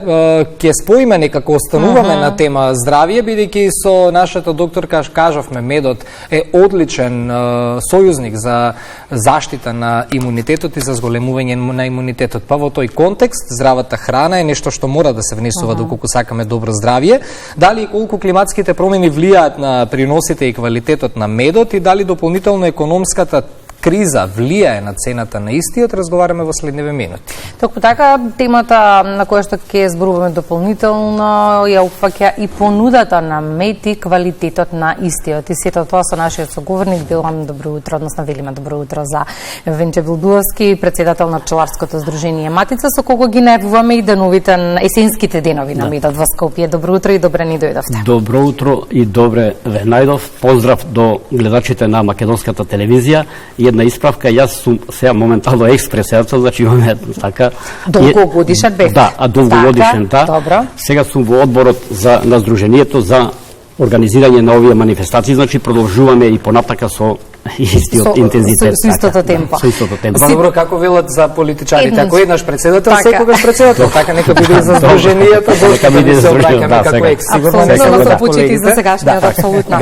Ќе споиме некако остануваме на тема здравје, бидејќи со нашата докторка кажавме медот е одличен сојузник за заштита на имунитетот и за зголемување на имунитетот. Па во тој контекст здравата храна е нешто што мора да се внесува доколку сакаме добро здравје. Дали и колку климатските промени влијаат на приносите и квалитетот на медот и дали дополнително економската криза влијае на цената на истиот, разговараме во следниве минути. Токму така, темата на која што ќе зборуваме дополнително ја опфаќа и понудата на мед и квалитетот на истиот. И сето тоа со нашиот соговорник, велам добро утро, односно велиме добро утро за Венче Билдуовски, председател на пчеларското здружение Матица, со кого ги најавуваме и деновите, есенските денови на медот во Скопје. Добро утро и добре ни дојдовте. Добро утро и добре ве најдов. Поздрав до гледачите на македонската телевизија. Една исправка, јас сум сега моментално екс-председател, значи имаме така... Долгогодишен бев. Да, долгогодишен, да. Добро. Сега сум во одборот на Сдруженијето за организирање на овие манифестации, значи продолжуваме и понатака со истиот интензитет. Со истото темпо. Со истото темпо. Добро, како велат за политичарите, ако еднаш председател, секогаш председател, така нека биде и за Сдруженијето, нека биде за Сдруженијето, како екс. Апсолутно со почити за сегашниот, апсолутно.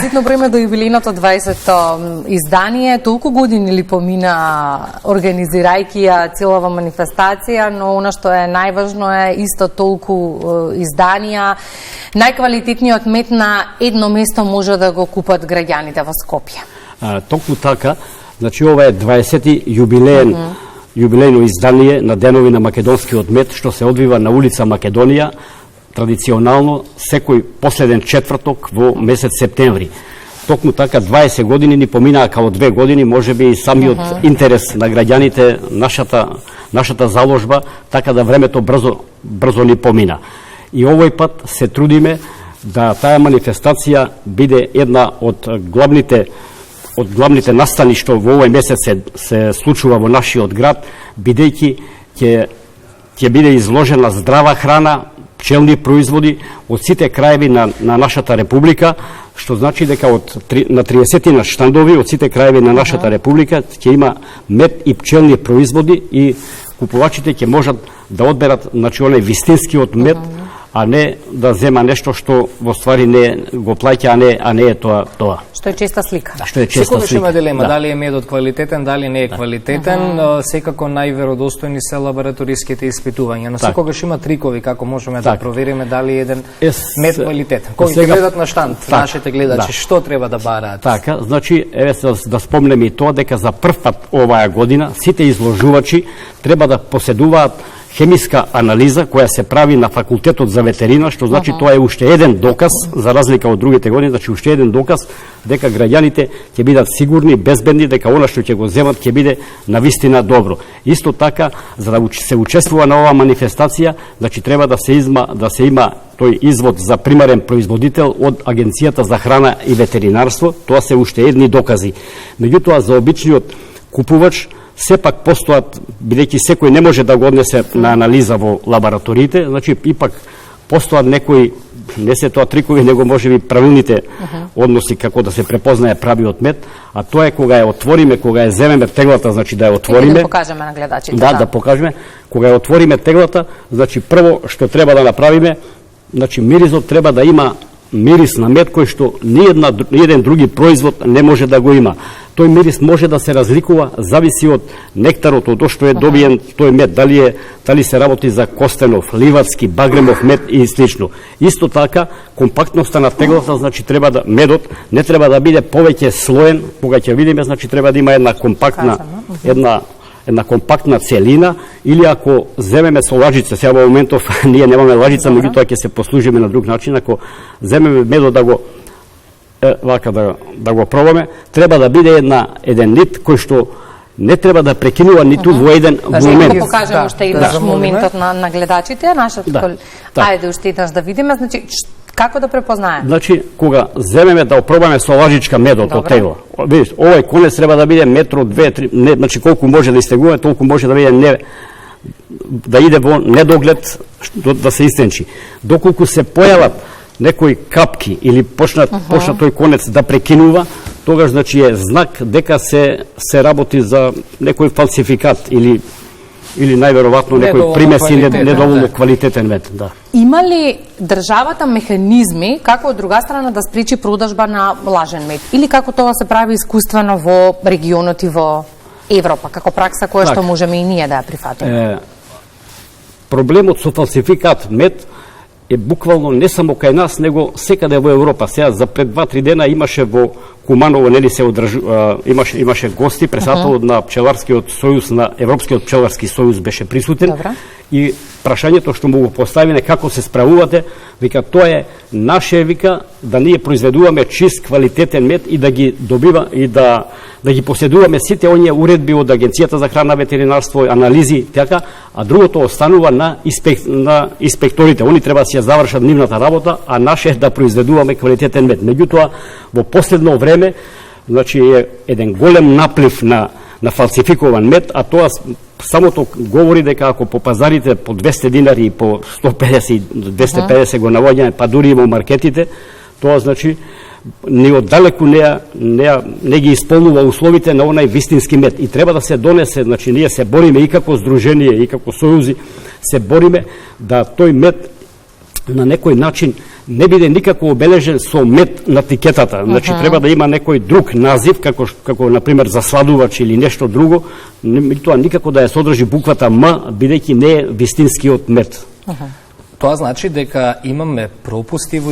Ситно време до јубилејното 20-то издание, толку години ли помина организирајќи ја целава манифестација, но она што е најважно е исто толку изданија. Најквалитетниот мед на едно место може да го купат граѓаните во Скопје. Токму така, значи ова е 20-ти јубилејно издание на денови на македонскиот мед, што се одвива на улица Македонија, традиционално секој последен четврток во месец септември. Токму така 20 години ни поминаа као 2 години, можеби и самиот интерес на граѓаните, нашата заложба, така да времето брзо ни помина. И овој пат се трудиме да таа манифестација биде една од главните настани што во овој месец се случува во нашиот град, бидејќи ќе биде изложена здрава храна, пчелни производи од сите краеви на нашата република, што значи дека на 30 штандови од сите краеви на нашата република ќе има мед и пчелни производи и купувачите ќе можат да одберат значи оној вистинскиот мед, а не да зема нешто што во ствари не го плаќа, а не е тоа. Што е честа слика. Да, што е честа секогаш слика. Има дилема, дали е медот квалитетен, дали не е квалитетен, секако најверодостојни се лабораториските испитувања, но секогаш има трикови како можеме да провериме дали еден мед квалитетен. Кои ќе гледат на штанд, нашите гледачи, што треба да бараат? Така, значи, еве да спомнеме и тоа дека за прв пат оваа година сите изложувачи треба да поседуваат хемиска анализа која се прави на факултетот за ветерина, што значи тоа е уште еден доказ, за разлика од другите години, значи уште еден доказ дека граѓаните ќе бидат сигурни, безбедни, дека она што ќе го земат ќе биде навистина добро. Исто така, за да се учествува на оваа манифестација, значи треба да се има тој извод за примарен производител од Агенцијата за храна и ветеринарство, тоа се уште едни докази. Меѓутоа, за обичниот купувач сепак постојат, бидејќи секој не може да го однесе на анализа во лабораториите, значи ипак постојат некои, не се тоа трикови, него можеби правилните односи како да се препознае правиот мед, а тоа е кога ја отвориме, кога ја земеме теглата, значи да ја отвориме. Да покажеме на гледачите. Да покажеме. Кога ја отвориме теглата, значи прво што треба да направиме, значи миризот треба да има мирис на мед кој што ниеден други производ не може да го има. Тој мирис може да се разликува, зависи од нектарот, од што е добиен тој мед, дали се работи за костенов, ливадски, багремов мед и слично. Исто така, компактноста на теглата, значи медот не треба да биде повеќе слоен, кога ќе видиме, значи треба да има една компактна целина, или ако земеме со лажица, сега во моментов ние немаме лажица, меѓутоа ќе се послужиме на друг начин, ако земеме медот да го пробаме, треба да биде еден нит кој што не треба да прекинува ниту во еден момент. Да покажем уште еднаш моментот на гледачите, ајде уште еднаш да видиме, значи како да препознаеме? Значи, кога земеме да опробаме со лажичка медот од тегла, видиш, овој конец треба да биде метро, 2-3, значи колку може да истегува, толку може да биде да иде во недоглед да се истенчи. Доколку се појават некои капки или почна тој конец да прекинува, тогаш значи е знак дека се работи за некој фалсификат или или најверојатно некој Недоволно примеси квалитетен, недоволно да. квалитетен мед, да. Има ли државата механизми како од друга страна да спречи продажба на лажен мед? Или како тоа се прави искуствено во регионот и во Европа, како пракса која што можеме и ние да ја прифатиме? Проблемот со фалсификат мед е буквално не само кај нас, него секаде во Европа. Сега за пред 2-3 дена имаше во Куманово, нели се имаше гости, председателот на пчеларскиот сојуз, на Европскиот пчеларски сојуз беше присутен. Добра. И прашањето што му го поставиме како се справувате, вика тоа е наше, вика да ние произведуваме чист квалитетен мед и да ги добива и да ги поседуваме сите оние уредби од Агенцијата за храна, ветеринарство, анализи, така, а другото останува на инспекторите. Они треба да си ја завршат нивната работа, а наше е да произведуваме квалитетен мед. Меѓутоа, во последно време, значи е еден голем наплив на фалсификован мед, а тоа самото говори дека ако по пазарите по 200 динари и по 150 250 го навоѓаме, па дури и во маркетите, тоа значи ни оддалеку не ги исполнува условите на онај вистински мед. И треба да се донесе, значи ние се бориме и како здружение и како сојузи, се бориме да тој мед на некој начин не биде никако обележен со мед на тикетата. Значи треба да има некој друг назив, како на пример засладувач или нешто друго, тоа никако да ја содржи буквата М, бидејќи не е вистинскиот мед. Тоа значи дека имаме пропусти во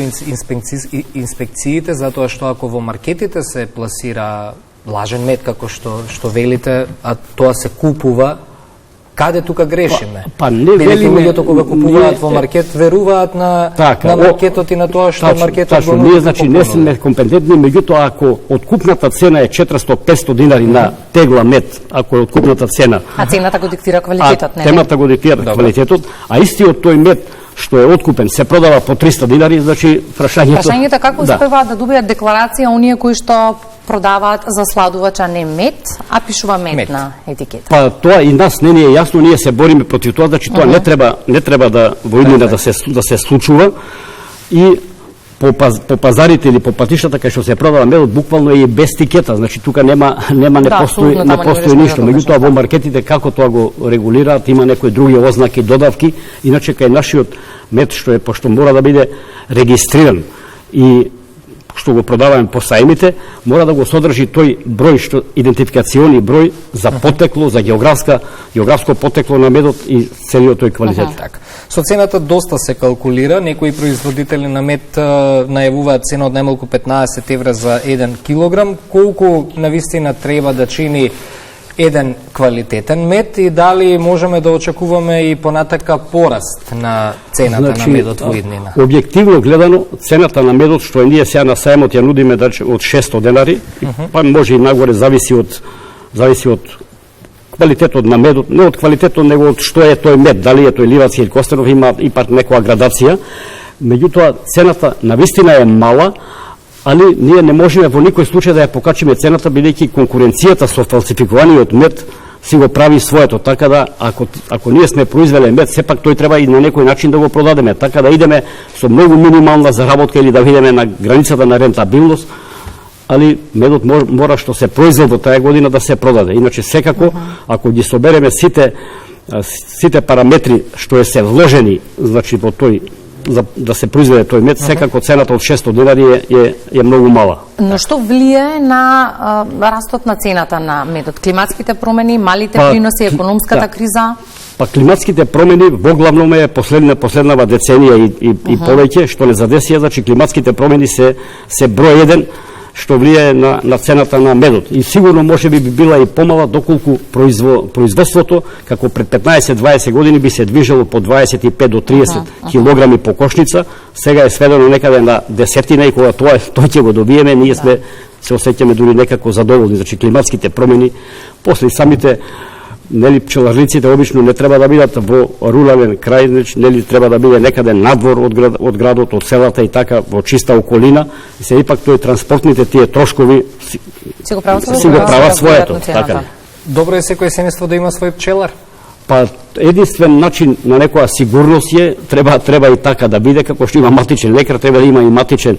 инспекциите, затоа што ако во маркетите се пласира лажен мед, како што велите, а тоа се купува, каде тука грешиме? Па не велиме, луѓето кога купуваат во маркет веруваат на маркетот и на тоа што маркетот го ние значи не сме компетентни, меѓутоа ако откупната цена е 400-500 динари на тегла мед, ако е откупната цена, А цената го диктира квалитетот, не? Цената го диктира квалитетот, а истиот тој мед што е откупен се продава по 300 динари, значи прашањето како успеваат да добијат декларација оние кои што продаваат засладувач, а не мед, а пишува мед на етикета. Па тоа и нас не ни е јасно, ние се бориме против тоа, значи тоа не треба да во иднина да се случува. И по пазарите или по патиштата кај што се продава медот буквално е и без тикета, значи тука не постои ништо. Меѓутоа во маркетите како тоа го регулираат, има некои други ознаки, додавки, иначе кај нашиот мед што е пошто мора да биде регистриран и што го продаваме по сајмите, мора да го содржи тој број, што идентификациони број за потекло, за географско потекло на медот и целиот тој квалитет. Така. Со цената доста се калкулира, некои производители на мед најавуваат цена од најмалку 15 евра за 1 килограм. Колку навистина треба да чини еден квалитетен мед и дали можеме да очекуваме и понатака пораст на цената на медот во иднина? Објективно гледано, цената на медот што ние сега на сајмот ја нудиме од 600 денари, па може и нагоре, зависи од квалитетот на медот, не од квалитетот, него од што е тој мед, дали е тој ливацки или костенов, има ипак некоја градација. Меѓутоа, цената навистина е мала, али ние не можеме во никој случај да ја покачиме цената, бидејќи конкуренцијата со фалсификуваниот мед си го прави своето, така да ако ние сме произвеле мед, сепак тој треба и на некој начин да го продадеме, така да идеме со многу минимална заработка или да видиме на границата на рентабилност, али медот мора што се произвел во таа година да се продаде. Иначе секако, ако ги собереме сите параметри што се вложени, значи во тој за да се произведе тој мед, секако цената од 600 денари е многу мала. Но што влијае на растот на цената на медот? Климатските промени, малите приноси, економската криза? Па климатските промени во главном е последнава деценија и повеќе што не задесија, значи климатските промени се број еден што влијае на цената на медот. И сигурно може би била и помала доколку производството, како пред 15-20 години би се движело по 25 до 30 килограми по кошница, сега е сведено некаде на десетина и кога тој ќе го добиеме, ние се осеќаме дури некако задоволни. Значи климатските промени, после самите пчеларниците обично не треба да бидат во рурален крај, нели треба да биде некаде надвор од градот, од селата и така во чиста околина, и се ипак тој транспортните тие трошкови си го прават своето, така. Добро е секој семејство да има свој пчелар. Па единствен начин на некоја сигурност е треба и така да биде, како што има матичен лекар, треба да има и матичен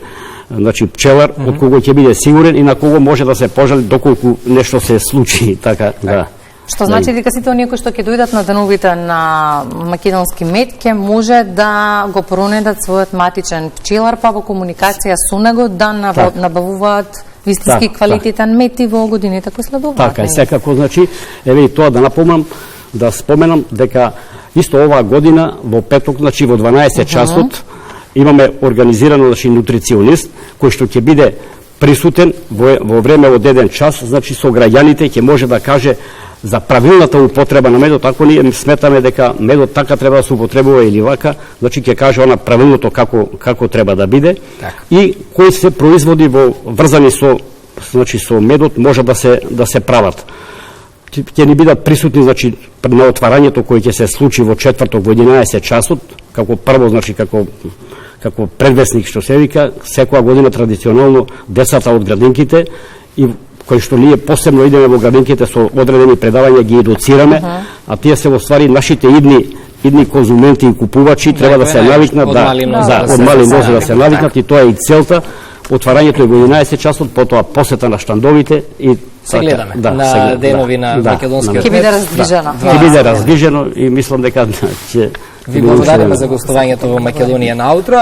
пчелар од кого ќе биде сигурен и на кого може да се пожали доколку нешто се случи, така да. Што значи дека сите оние кои што ќе дојдат на деновите на македонски мед ќе може да го пронедат својот матичен пчелар, па во комуникација со него да набавуваат вистински квалитетен мед и во годините кои следуваат. Така, и секако, значи, еве и тоа да напомнам, да споменам дека исто оваа година во петок, значи во 12 часот имаме организирано, значи, нутриционист кој што ќе биде присутен во време од 1 час, значи со граѓаните ќе може да каже за правилната употреба на медот. Ако ние сметаме дека медот така треба да се употребува или вака, значи ќе каже она правилното како треба да биде. И кои се производи врзани со, значи, со медот може да се прават. Ќе ни бидат присутни, значи, на отварањето кој ќе се случи во четврток во 11 часот, како прво, значи, како предвесник што се вика, секоја година традиционално децата од градинките и кои што ние посебно идеме во градинките со одредени предавања ги едуцираме, а тие се во ствари нашите идни конзументи и купувачи треба да се навикнат од мали нозе да се навикнат и тоа е и целта. Отварањето е во 11 часот, потоа посета на штандовите и се гледаме на денови на македонскиот. Ќе биде раздвижено. Ќе биде раздвижено и мислам дека ќе ви благодариме за гостувањето во Македонија наутро.